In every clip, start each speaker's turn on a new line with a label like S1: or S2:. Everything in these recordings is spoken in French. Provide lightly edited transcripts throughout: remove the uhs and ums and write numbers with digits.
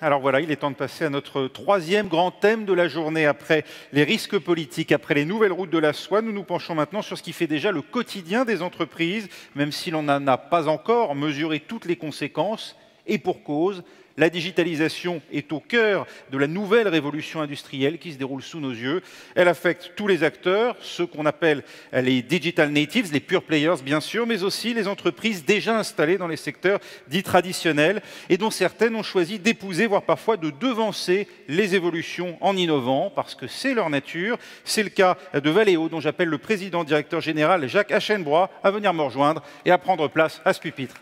S1: Alors voilà, il est temps de passer à notre troisième grand thème de la journée. Après les risques politiques, après les nouvelles routes de la soie, nous nous penchons maintenant sur ce qui fait déjà le quotidien des entreprises, même si l'on n'en a pas encore mesuré toutes les conséquences, et pour cause. La digitalisation est au cœur de la nouvelle révolution industrielle qui se déroule sous nos yeux. Elle affecte tous les acteurs, ceux qu'on appelle les digital natives, les pure players bien sûr, mais aussi les entreprises déjà installées dans les secteurs dits traditionnels et dont certaines ont choisi d'épouser, voire parfois de devancer les évolutions en innovant, parce que c'est leur nature. C'est le cas de Valeo, dont j'appelle le président directeur général Jacques Aschenbroich à venir me rejoindre et à prendre place à ce pupitre.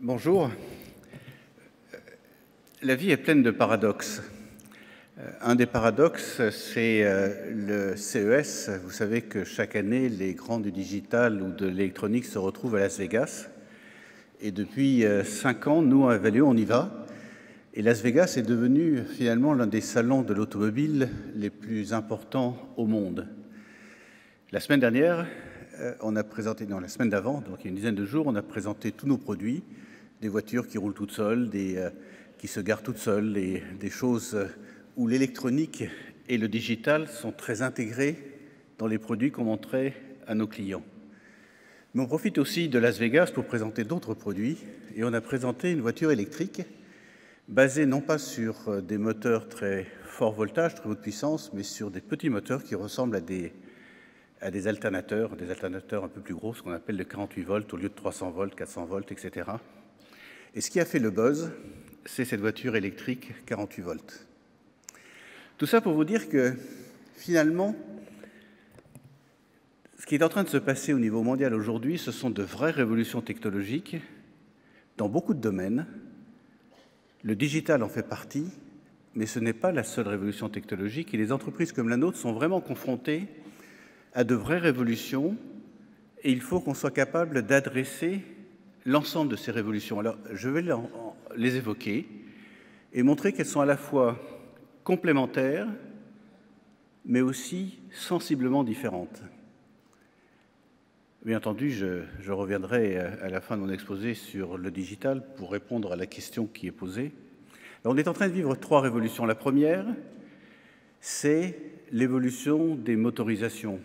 S2: Bonjour. La vie est pleine de paradoxes. Un des paradoxes, c'est le CES. Vous savez que chaque année, les grands du digital ou de l'électronique se retrouvent à Las Vegas. Et depuis 5 ans, nous, à Valeo, on y va. Et Las Vegas est devenu finalement l'un des salons de l'automobile les plus importants au monde. La semaine dernière, la semaine d'avant, donc il y a une dizaine de jours, on a présenté tous nos produits. Des voitures qui roulent toutes seules, qui se garent toutes seules, des choses où l'électronique et le digital sont très intégrés dans les produits qu'on montrait à nos clients. Mais on profite aussi de Las Vegas pour présenter d'autres produits, et on a présenté une voiture électrique basée non pas sur des moteurs très fort voltage, très haute puissance, mais sur des petits moteurs qui ressemblent à des alternateurs un peu plus gros, ce qu'on appelle le 48 volts au lieu de 300 volts, 400 volts, etc. Et ce qui a fait le buzz, c'est cette voiture électrique 48 volts. Tout ça pour vous dire que, finalement, ce qui est en train de se passer au niveau mondial aujourd'hui, ce sont de vraies révolutions technologiques dans beaucoup de domaines. Le digital en fait partie, mais ce n'est pas la seule révolution technologique. Et les entreprises comme la nôtre sont vraiment confrontées à de vraies révolutions, et il faut qu'on soit capable d'adresser l'ensemble de ces révolutions. Alors, je vais les évoquer et montrer qu'elles sont à la fois complémentaires, mais aussi sensiblement différentes. Bien entendu, je reviendrai à la fin de mon exposé sur le digital pour répondre à la question qui est posée. Alors, on est en train de vivre 3 révolutions. La première, c'est l'évolution des motorisations.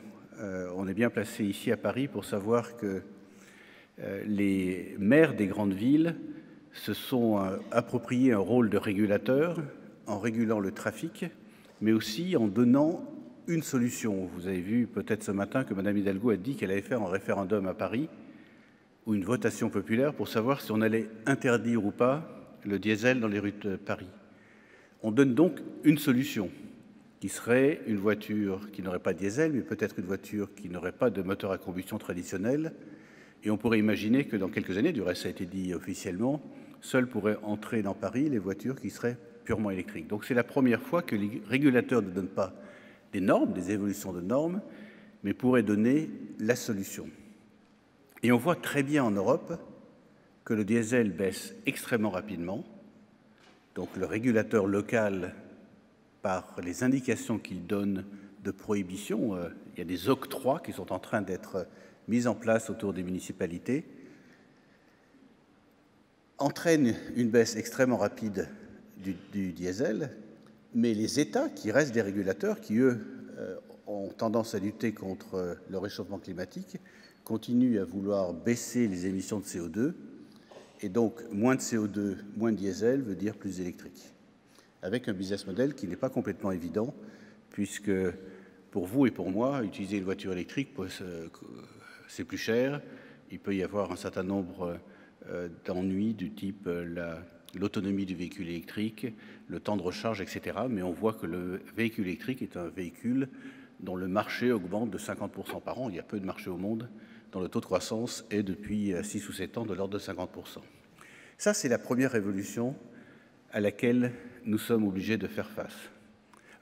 S2: On est bien placé ici à Paris pour savoir que les maires des grandes villes se sont appropriés un rôle de régulateur en régulant le trafic, mais aussi en donnant une solution. Vous avez vu peut-être ce matin que Mme Hidalgo a dit qu'elle allait faire un référendum à Paris ou une votation populaire pour savoir si on allait interdire ou pas le diesel dans les rues de Paris. On donne donc une solution qui serait une voiture qui n'aurait pas de diesel, mais peut-être une voiture qui n'aurait pas de moteur à combustion traditionnel. Et on pourrait imaginer que dans quelques années, du reste ça a été dit officiellement, seules pourraient entrer dans Paris les voitures qui seraient purement électriques. Donc c'est la première fois que les régulateurs ne donnent pas des normes, des évolutions de normes, mais pourraient donner la solution. Et on voit très bien en Europe que le diesel baisse extrêmement rapidement. Donc le régulateur local, par les indications qu'il donne de prohibition, il y a des octrois qui sont en train d'être mise en place autour des municipalités, entraîne une baisse extrêmement rapide du diesel, mais les États, qui restent des régulateurs, qui, eux, ont tendance à lutter contre le réchauffement climatique, continuent à vouloir baisser les émissions de CO2, et donc moins de CO2, moins de diesel veut dire plus d'électrique, avec un business model qui n'est pas complètement évident, puisque pour vous et pour moi, utiliser une voiture électrique, c'est plus cher, il peut y avoir un certain nombre d'ennuis du type l'autonomie du véhicule électrique, le temps de recharge, etc. Mais on voit que le véhicule électrique est un véhicule dont le marché augmente de 50% par an. Il y a peu de marché au monde dont le taux de croissance est depuis 6 ou 7 ans de l'ordre de 50%. Ça, c'est la première révolution à laquelle nous sommes obligés de faire face.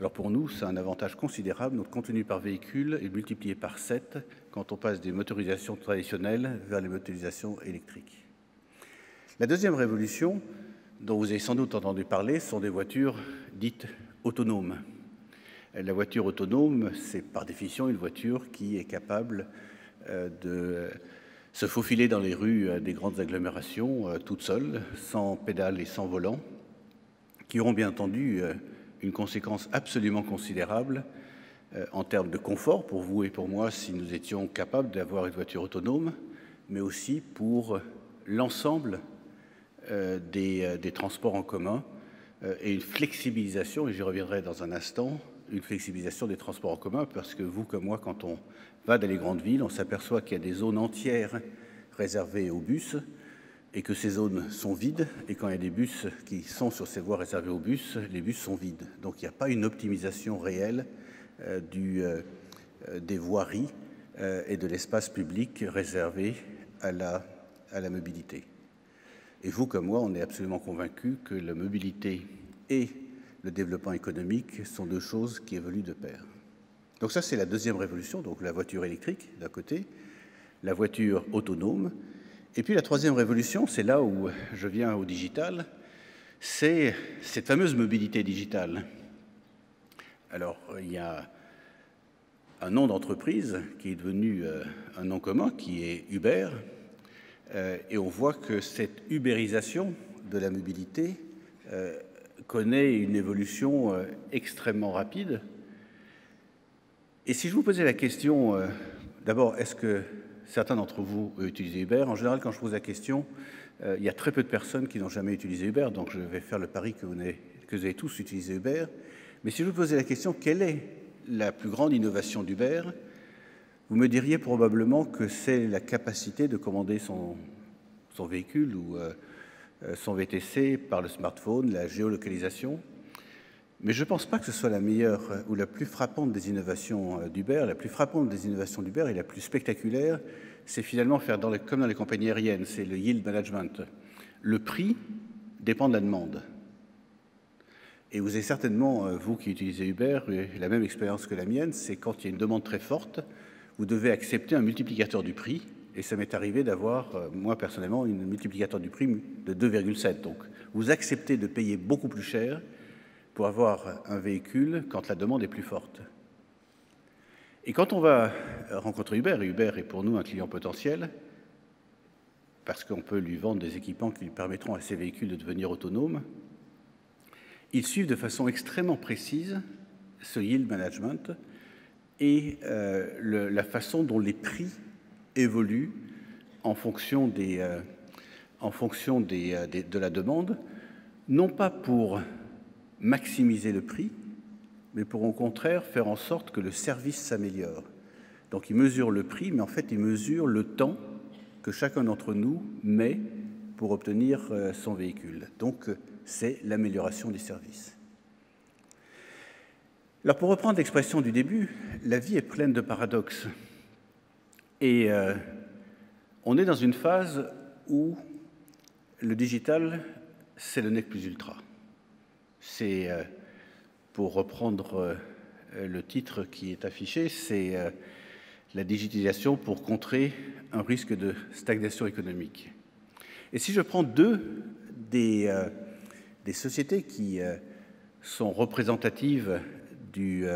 S2: Alors pour nous, c'est un avantage considérable. Notre contenu par véhicule est multiplié par 7 quand on passe des motorisations traditionnelles vers les motorisations électriques. La deuxième révolution, dont vous avez sans doute entendu parler, sont des voitures dites autonomes. La voiture autonome, c'est par définition une voiture qui est capable de se faufiler dans les rues des grandes agglomérations toute seule, sans pédale et sans volant, qui auront bien entendu une conséquence absolument considérable en termes de confort pour vous et pour moi si nous étions capables d'avoir une voiture autonome, mais aussi pour l'ensemble des transports en commun et une flexibilisation, et j'y reviendrai dans un instant, une flexibilisation des transports en commun, parce que vous comme moi, quand on va dans les grandes villes, on s'aperçoit qu'il y a des zones entières réservées aux bus et que ces zones sont vides, et quand il y a des bus qui sont sur ces voies réservées aux bus, les bus sont vides. Donc il n'y a pas une optimisation réelle des voiries et de l'espace public réservé à la mobilité. Et vous comme moi, on est absolument convaincus que la mobilité et le développement économique sont deux choses qui évoluent de pair. Donc ça, c'est la deuxième révolution, donc la voiture électrique d'un côté, la voiture autonome. Et puis la troisième révolution, c'est là où je viens au digital, c'est cette fameuse mobilité digitale. Alors, il y a un nom d'entreprise qui est devenu un nom commun, qui est Uber, et on voit que cette ubérisation de la mobilité connaît une évolution extrêmement rapide. Et si je vous posais la question, d'abord, est-ce que certains d'entre vous utilisent Uber? En général, quand je pose la question, il y a très peu de personnes qui n'ont jamais utilisé Uber, donc je vais faire le pari que vous avez tous utilisé Uber. Mais si je vous posais la question, quelle est la plus grande innovation d'Uber? Vous me diriez probablement que c'est la capacité de commander son véhicule ou son VTC par le smartphone, la géolocalisation. Mais je ne pense pas que ce soit la meilleure ou la plus frappante des innovations d'Uber. La plus frappante des innovations d'Uber et la plus spectaculaire, c'est finalement faire comme dans les compagnies aériennes, c'est le yield management. Le prix dépend de la demande. Et vous avez certainement, vous qui utilisez Uber, la même expérience que la mienne, c'est quand il y a une demande très forte, vous devez accepter un multiplicateur du prix. Et ça m'est arrivé d'avoir, moi personnellement, un multiplicateur du prix de 2,7. Donc vous acceptez de payer beaucoup plus cher pour avoir un véhicule quand la demande est plus forte. Et quand on va rencontrer Uber, et Uber est pour nous un client potentiel, parce qu'on peut lui vendre des équipements qui lui permettront à ces véhicules de devenir autonomes, ils suivent de façon extrêmement précise ce yield management et la façon dont les prix évoluent en fonction de la demande, non pas pour maximiser le prix, mais pour au contraire faire en sorte que le service s'améliore. Donc ils mesurent le prix, mais en fait ils mesurent le temps que chacun d'entre nous met pour obtenir son véhicule. Donc c'est l'amélioration du service. Alors pour reprendre l'expression du début, la vie est pleine de paradoxes. Et on est dans une phase où le digital, c'est le nec plus ultra. C'est, pour reprendre le titre qui est affiché, c'est la digitalisation pour contrer un risque de stagnation économique. Et si je prends deux des sociétés qui sont représentatives du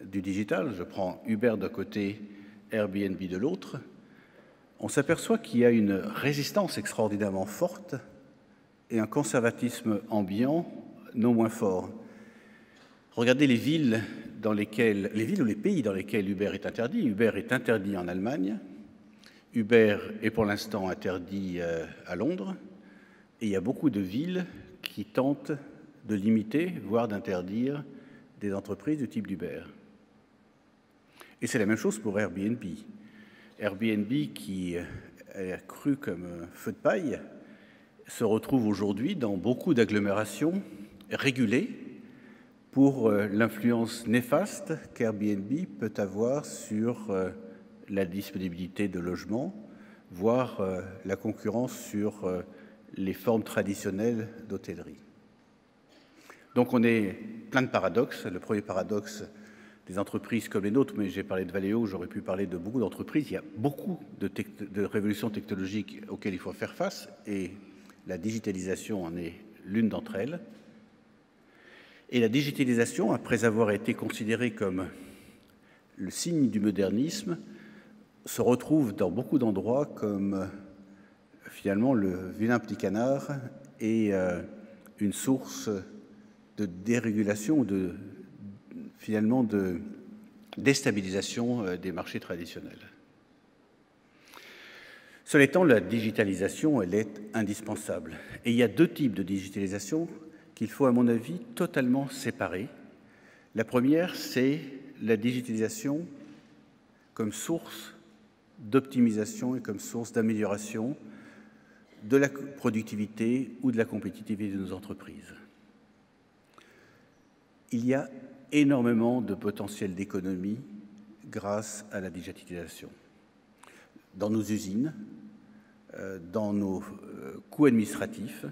S2: digital, je prends Uber d'un côté, Airbnb de l'autre, on s'aperçoit qu'il y a une résistance extraordinairement forte et un conservatisme ambiant non moins fort. Regardez les villes ou les pays dans lesquels Uber est interdit. Uber est interdit en Allemagne, Uber est pour l'instant interdit à Londres, et il y a beaucoup de villes qui tentent de limiter, voire d'interdire des entreprises du type d'Uber. Et c'est la même chose pour Airbnb. Airbnb, qui est cru comme un feu de paille, se retrouve aujourd'hui dans beaucoup d'agglomérations régulées pour l'influence néfaste qu'Airbnb peut avoir sur la disponibilité de logements, voire la concurrence sur les formes traditionnelles d'hôtellerie. Donc on est plein de paradoxes. Le premier paradoxe des entreprises comme les nôtres, mais j'ai parlé de Valeo, j'aurais pu parler de beaucoup d'entreprises. Il y a beaucoup de révolutions technologiques auxquelles il faut faire face, et la digitalisation en est l'une d'entre elles. Et la digitalisation, après avoir été considérée comme le signe du modernisme, se retrouve dans beaucoup d'endroits comme finalement le vilain petit canard et une source de dérégulation, finalement de déstabilisation des marchés traditionnels. Cela étant, la digitalisation, elle est indispensable. Et il y a deux types de digitalisation qu'il faut, à mon avis, totalement séparer. La première, c'est la digitalisation comme source d'optimisation et comme source d'amélioration de la productivité ou de la compétitivité de nos entreprises. Il y a énormément de potentiel d'économie grâce à la digitalisation. Dans nos usines, dans nos coûts administratifs.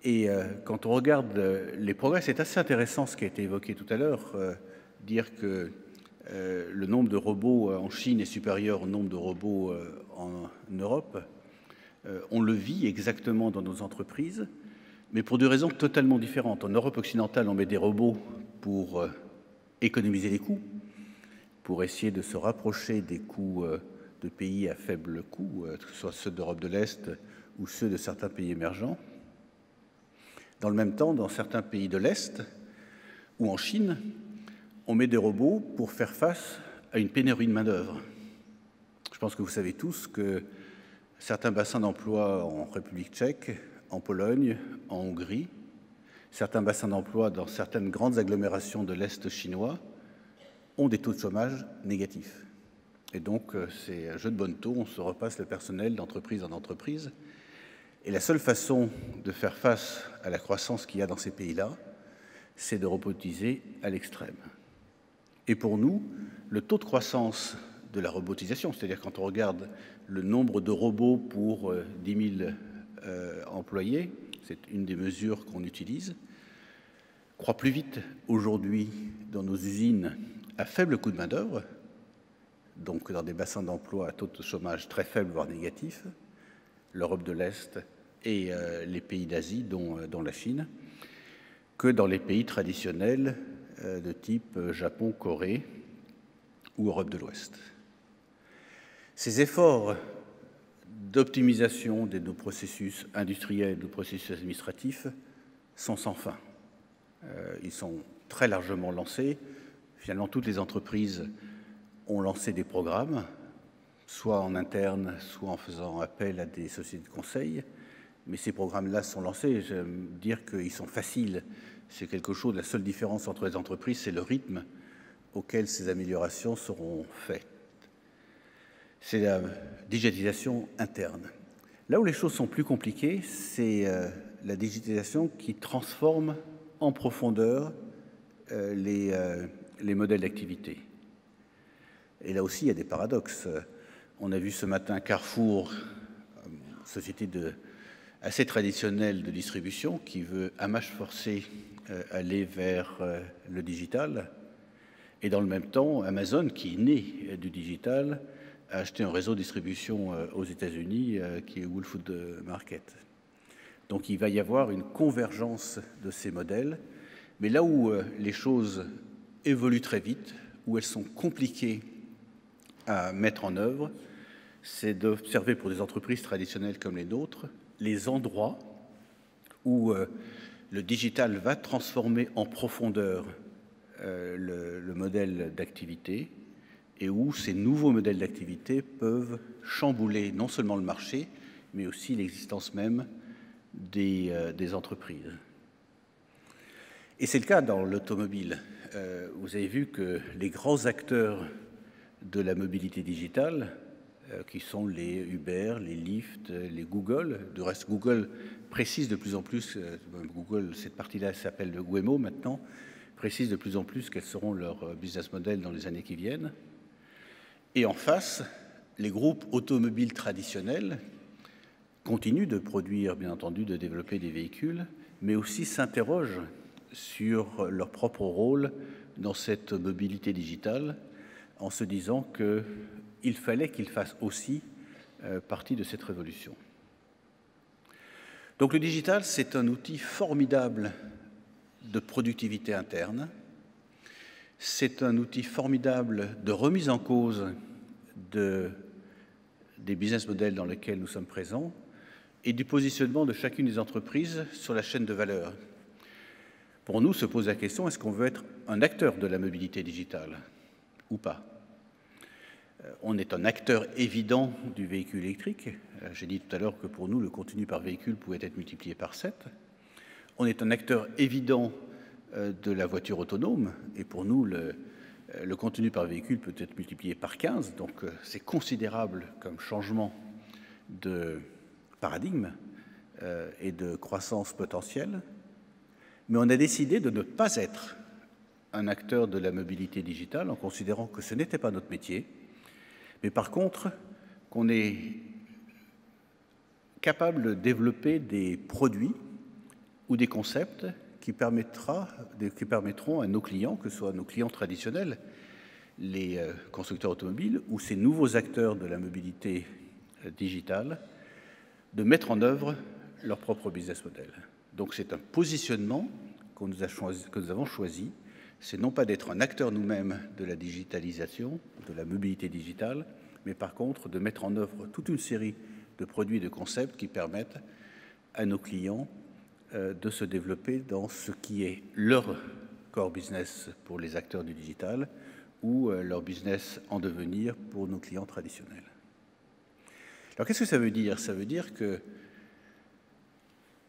S2: Et quand on regarde les progrès, c'est assez intéressant ce qui a été évoqué tout à l'heure, dire que le nombre de robots en Chine est supérieur au nombre de robots en Europe. On le vit exactement dans nos entreprises, mais pour deux raisons totalement différentes. En Europe occidentale, on met des robots pour économiser les coûts, pour essayer de se rapprocher des coûts de pays à faible coût, que ce soit ceux d'Europe de l'Est ou ceux de certains pays émergents. Dans le même temps, dans certains pays de l'Est ou en Chine, on met des robots pour faire face à une pénurie de main-d'œuvre. Je pense que vous savez tous que certains bassins d'emploi en République tchèque, en Pologne, en Hongrie, certains bassins d'emploi dans certaines grandes agglomérations de l'Est chinois ont des taux de chômage négatifs. Et donc, c'est un jeu de bonne taux, on se repasse le personnel d'entreprise en entreprise. Et la seule façon de faire face à la croissance qu'il y a dans ces pays-là, c'est de robotiser à l'extrême. Et pour nous, le taux de croissance de la robotisation, c'est-à-dire quand on regarde le nombre de robots pour 10 000 employés, c'est une des mesures qu'on utilise, croît plus vite aujourd'hui dans nos usines à faible coût de main-d'œuvre, donc dans des bassins d'emploi à taux de chômage très faible, voire négatif, l'Europe de l'Est et les pays d'Asie, dont la Chine, que dans les pays traditionnels de type Japon, Corée ou Europe de l'Ouest. Ces efforts d'optimisation de nos processus industriels, de nos processus administratifs sont sans fin. Ils sont très largement lancés. Finalement, toutes les entreprises ont lancé des programmes, soit en interne, soit en faisant appel à des sociétés de conseil. Mais ces programmes-là sont lancés. J'aime dire qu'ils sont faciles. C'est quelque chose, la seule différence entre les entreprises, c'est le rythme auquel ces améliorations seront faites. C'est la digitalisation interne. Là où les choses sont plus compliquées, c'est la digitalisation qui transforme en profondeur les modèles d'activité. Et là aussi, il y a des paradoxes. On a vu ce matin Carrefour, société assez traditionnelle de distribution, qui veut à marche forcée aller vers le digital. Et dans le même temps, Amazon, qui est né du digital, a acheté un réseau de distribution aux États-Unis qui est Whole Foods Market. Donc il va y avoir une convergence de ces modèles, mais là où les choses évoluent très vite, où elles sont compliquées à mettre en œuvre, c'est d'observer pour des entreprises traditionnelles comme les nôtres les endroits où le digital va transformer en profondeur le modèle d'activité et où ces nouveaux modèles d'activité peuvent chambouler non seulement le marché, mais aussi l'existence même des entreprises. Et c'est le cas dans l'automobile. Vous avez vu que les grands acteurs de la mobilité digitale, qui sont les Uber, les Lyft, les Google, du reste Google précise de plus en plus, Google, cette partie-là s'appelle le Waymo maintenant, précise de plus en plus quels seront leurs business models dans les années qui viennent. Et en face, les groupes automobiles traditionnels continuent de produire, bien entendu, de développer des véhicules, mais aussi s'interrogent sur leur propre rôle dans cette mobilité digitale, en se disant qu'il fallait qu'ils fassent aussi partie de cette révolution. Donc le digital, c'est un outil formidable de productivité interne, c'est un outil formidable de remise en cause des business models dans lesquels nous sommes présents et du positionnement de chacune des entreprises sur la chaîne de valeur. Pour nous, se pose la question, est-ce qu'on veut être un acteur de la mobilité digitale ou pas? On est un acteur évident du véhicule électrique. J'ai dit tout à l'heure que pour nous, le contenu par véhicule pouvait être multiplié par 7. On est un acteur évident de la voiture autonome, et pour nous, le contenu par véhicule peut être multiplié par 15, donc c'est considérable comme changement de paradigme et de croissance potentielle. Mais on a décidé de ne pas être un acteur de la mobilité digitale en considérant que ce n'était pas notre métier, mais par contre qu'on est capable de développer des produits ou des concepts qui permettront à nos clients, que ce soit nos clients traditionnels, les constructeurs automobiles ou ces nouveaux acteurs de la mobilité digitale, de mettre en œuvre leur propre business model. Donc c'est un positionnement que nous avons choisi, c'est non pas d'être un acteur nous-mêmes de la digitalisation, de la mobilité digitale, mais par contre de mettre en œuvre toute une série de produits et de concepts qui permettent à nos clients de se développer dans ce qui est leur core business pour les acteurs du digital ou leur business en devenir pour nos clients traditionnels. Alors qu'est-ce que ça veut dire? Ça veut dire que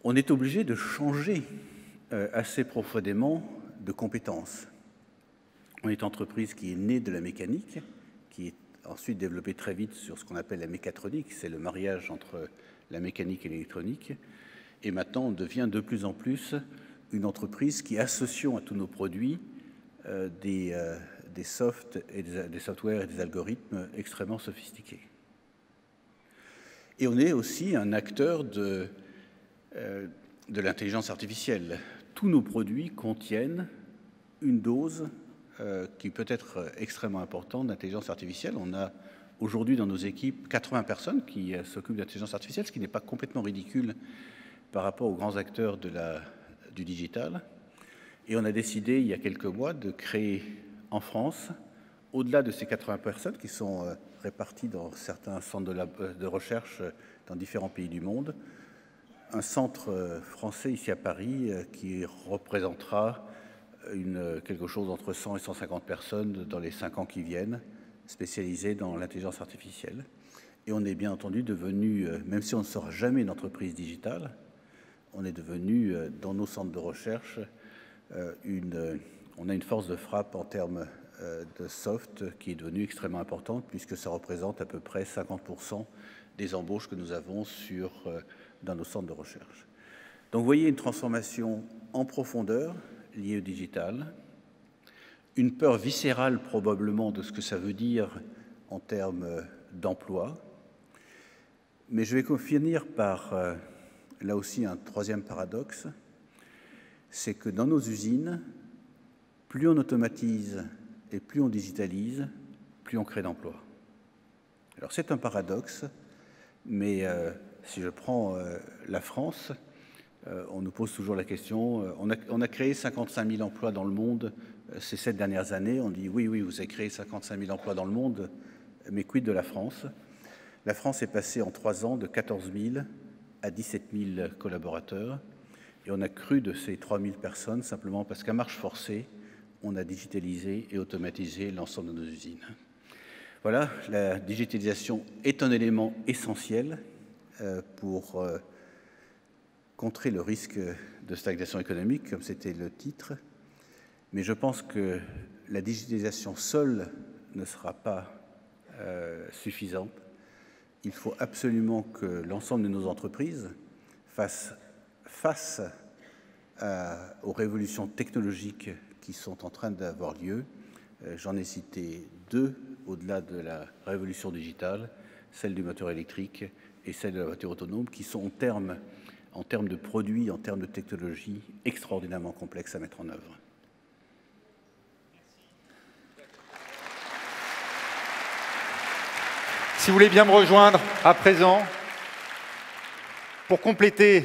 S2: on est obligé de changer assez profondément de compétences. On est une entreprise qui est née de la mécanique, qui est ensuite développée très vite sur ce qu'on appelle la mécatronique, c'est le mariage entre la mécanique et l'électronique. Et maintenant, on devient de plus en plus une entreprise qui associe à tous nos produits des softwares et des algorithmes extrêmement sophistiqués. Et on est aussi un acteur de l'intelligence artificielle. Tous nos produits contiennent une dose qui peut être extrêmement importante d'intelligence artificielle. On a aujourd'hui dans nos équipes 80 personnes qui s'occupent d'intelligence artificielle, ce qui n'est pas complètement ridicule par rapport aux grands acteurs du digital. Et on a décidé, il y a quelques mois, de créer en France, au-delà de ces 80 personnes qui sont réparties dans certains centres de recherche dans différents pays du monde, un centre français ici à Paris qui représentera quelque chose entre 100 et 150 personnes dans les 5 ans qui viennent, spécialisées dans l'intelligence artificielle. Et on est bien entendu devenu, même si on ne sera jamais une entreprise digitale, on est devenu, dans nos centres de recherche, on a une force de frappe en termes de soft qui est devenue extrêmement importante puisque ça représente à peu près 50% des embauches que nous avons dans nos centres de recherche. Donc vous voyez une transformation en profondeur liée au digital, une peur viscérale probablement de ce que ça veut dire en termes d'emploi, mais je vais finir par là aussi un troisième paradoxe, c'est que dans nos usines, plus on automatise et plus on digitalise, plus on crée d'emplois. Alors c'est un paradoxe, mais si je prends la France, on nous pose toujours la question, on a créé 55 000 emplois dans le monde ces 7 dernières années, on dit oui, vous avez créé 55 000 emplois dans le monde, mais quid de la France? La France est passée en 3 ans de 14 000 à 17 000 collaborateurs, et on a cru de ces 3 000 personnes simplement parce qu'à marche forcée, on a digitalisé et automatisé l'ensemble de nos usines. Voilà, la digitalisation est un élément essentiel pour contrer le risque de stagnation économique, comme c'était le titre, mais je pense que la digitalisation seule ne sera pas suffisante. Il faut absolument que l'ensemble de nos entreprises fassent face aux révolutions technologiques qui sont en train d'avoir lieu. J'en ai cité 2 au-delà de la révolution digitale, celle du moteur électrique et celle de la voiture autonome, qui sont en termes en termes de produits, en termes de technologies extraordinairement complexes à mettre en œuvre.
S1: Si vous voulez bien me rejoindre à présent, pour compléter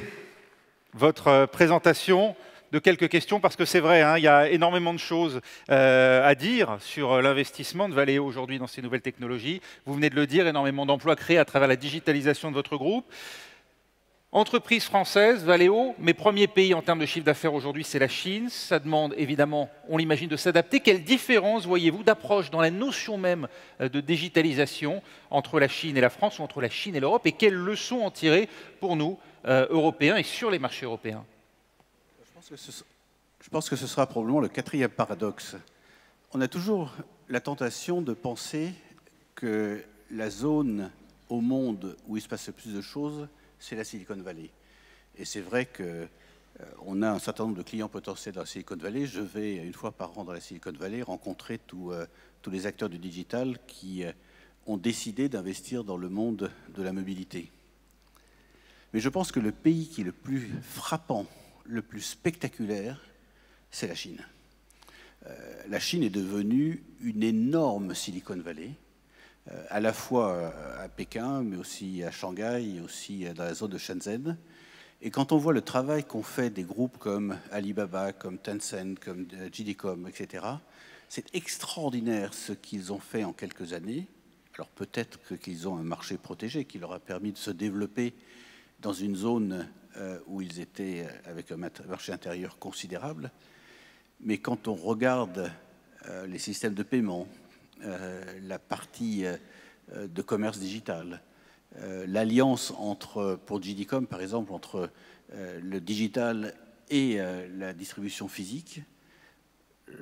S1: votre présentation, de quelques questions, parce que c'est vrai, hein, il y a énormément de choses à dire sur l'investissement de Valeo aujourd'hui dans ces nouvelles technologies. Vous venez de le dire, énormément d'emplois créés à travers la digitalisation de votre groupe. Entreprise française, Valeo, mes premiers pays en termes de chiffre d'affaires aujourd'hui, c'est la Chine. Ça demande évidemment, on l'imagine, de s'adapter. Quelle différence voyez-vous d'approche dans la notion même de digitalisation entre la Chine et la France ou entre la Chine et l'Europe? Et quelles leçons en tirer pour nous, Européens, et sur les marchés européens?
S2: Je pense que ce sera probablement le quatrième paradoxe. On a toujours la tentation de penser que la zone au monde où il se passe le plus de choses, c'est la Silicon Valley. Et c'est vrai qu'on a un certain nombre de clients potentiels dans la Silicon Valley. Je vais une fois par an dans la Silicon Valley rencontrer tous les acteurs du digital qui ont décidé d'investir dans le monde de la mobilité. Mais je pense que le pays qui est le plus frappant, le plus spectaculaire, c'est la Chine. La Chine est devenue une énorme Silicon Valley, à la fois à Pékin, mais aussi à Shanghai, et aussi dans la zone de Shenzhen. Et quand on voit le travail qu'ont fait des groupes comme Alibaba, comme Tencent, comme JD.com, etc., c'est extraordinaire ce qu'ils ont fait en quelques années. Alors peut-être qu'ils ont un marché protégé qui leur a permis de se développer dans une zone où ils étaient avec un marché intérieur considérable. Mais quand on regarde les systèmes de paiement, la partie de commerce digital, l'alliance pour JD.com par exemple, entre le digital et la distribution physique,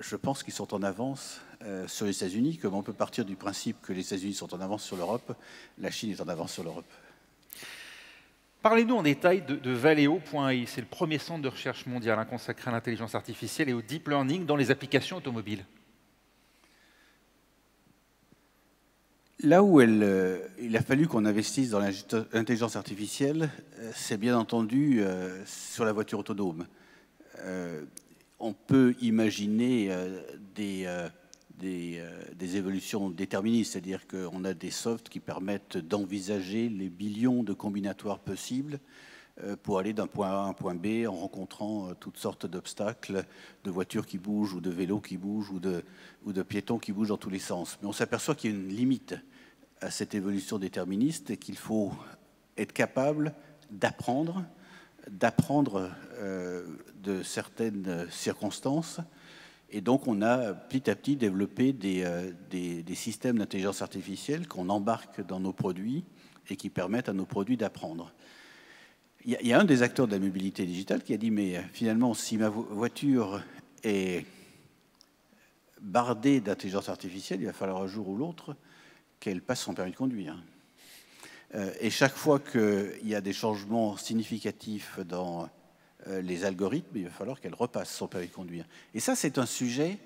S2: je pense qu'ils sont en avance sur les États-Unis, comme on peut partir du principe que les États-Unis sont en avance sur l'Europe, la Chine est en avance sur l'Europe.
S1: Parlez-nous en détail de Valeo.ai. C'est le premier centre de recherche mondial consacré à l'intelligence artificielle et au deep learning dans les applications automobiles.
S2: Là où il a fallu qu'on investisse dans l'intelligence artificielle, c'est bien entendu sur la voiture autonome. On peut imaginer des évolutions déterministes, c'est-à-dire qu'on a des softs qui permettent d'envisager les billions de combinatoires possibles pour aller d'un point A à un point B en rencontrant toutes sortes d'obstacles, de voitures qui bougent ou de vélos qui bougent ou de piétons qui bougent dans tous les sens. Mais on s'aperçoit qu'il y a une limite à cette évolution déterministe et qu'il faut être capable d'apprendre de certaines circonstances. Et donc, on a petit à petit développé des systèmes d'intelligence artificielle qu'on embarque dans nos produits et qui permettent à nos produits d'apprendre. Il y a un des acteurs de la mobilité digitale qui a dit, mais finalement, si ma voiture est bardée d'intelligence artificielle, il va falloir un jour ou l'autre qu'elle passe son permis de conduire. Et chaque fois qu'il y a des changements significatifs dans les algorithmes, il va falloir qu'elle repasse son permis de conduire. Et ça, c'est un sujet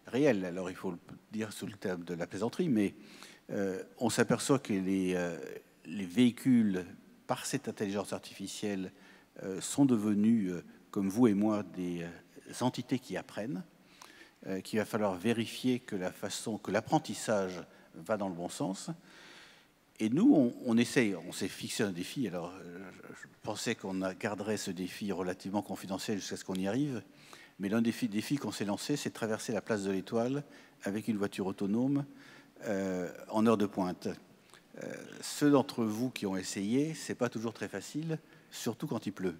S2: réel. Alors, il faut le dire sous le terme de la plaisanterie, mais on s'aperçoit que les véhicules, par cette intelligence artificielle, sont devenus, comme vous et moi, des entités qui apprennent, qu'il va falloir vérifier que l'apprentissage va dans le bon sens. Et nous, on s'est fixé un défi. Alors, je pensais qu'on garderait ce défi relativement confidentiel jusqu'à ce qu'on y arrive. Mais l'un des défis qu'on s'est lancé, c'est de traverser la place de l'Étoile avec une voiture autonome en heure de pointe. Ceux d'entre vous qui ont essayé, c'est pas toujours très facile, surtout quand il pleut.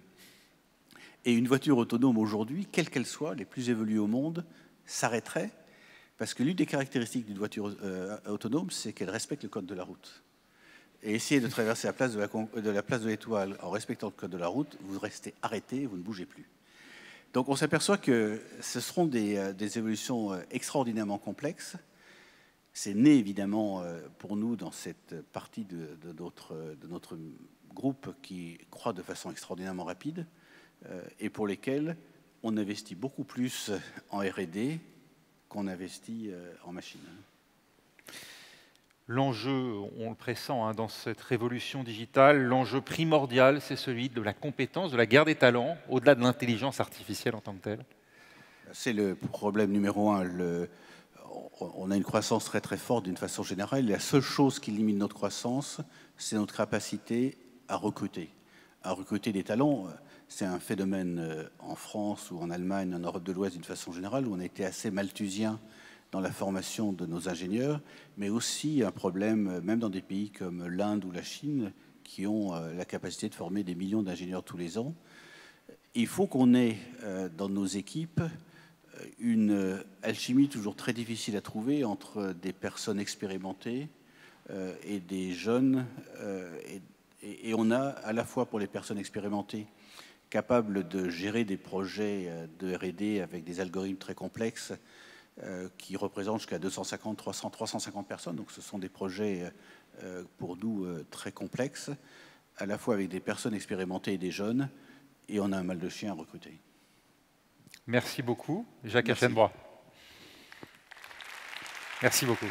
S2: Et une voiture autonome aujourd'hui, quelle qu'elle soit, les plus évoluées au monde, s'arrêterait parce que l'une des caractéristiques d'une voiture autonome, c'est qu'elle respecte le code de la route. Et essayer de traverser la place de l'Étoile en respectant le code de la route, vous restez arrêté, vous ne bougez plus. Donc on s'aperçoit que ce seront des évolutions extraordinairement complexes. C'est né évidemment pour nous dans cette partie de notre groupe qui croît de façon extraordinairement rapide et pour lesquels on investit beaucoup plus en R&D qu'on investit en machines.
S1: L'enjeu, on le pressent dans cette révolution digitale, l'enjeu primordial, c'est celui de la compétence, de la guerre des talents, au-delà de l'intelligence artificielle en tant que telle.
S2: C'est le problème numéro un. On a une croissance très très forte d'une façon générale. La seule chose qui limite notre croissance, c'est notre capacité à recruter des talents. C'est un phénomène en France ou en Allemagne, en Europe de l'Ouest d'une façon générale, où on a été assez malthusien dans la formation de nos ingénieurs, mais aussi un problème, même dans des pays comme l'Inde ou la Chine, qui ont la capacité de former des millions d'ingénieurs tous les ans. Il faut qu'on ait dans nos équipes une alchimie toujours très difficile à trouver entre des personnes expérimentées et des jeunes. Et on a, à la fois pour les personnes expérimentées, capables de gérer des projets de R&D avec des algorithmes très complexes qui représentent jusqu'à 250, 300, 350 personnes. Donc ce sont des projets pour nous très complexes, à la fois avec des personnes expérimentées et des jeunes, et on a un mal de chien à recruter.
S1: Merci beaucoup, Jacques Aschenbroich. Merci beaucoup.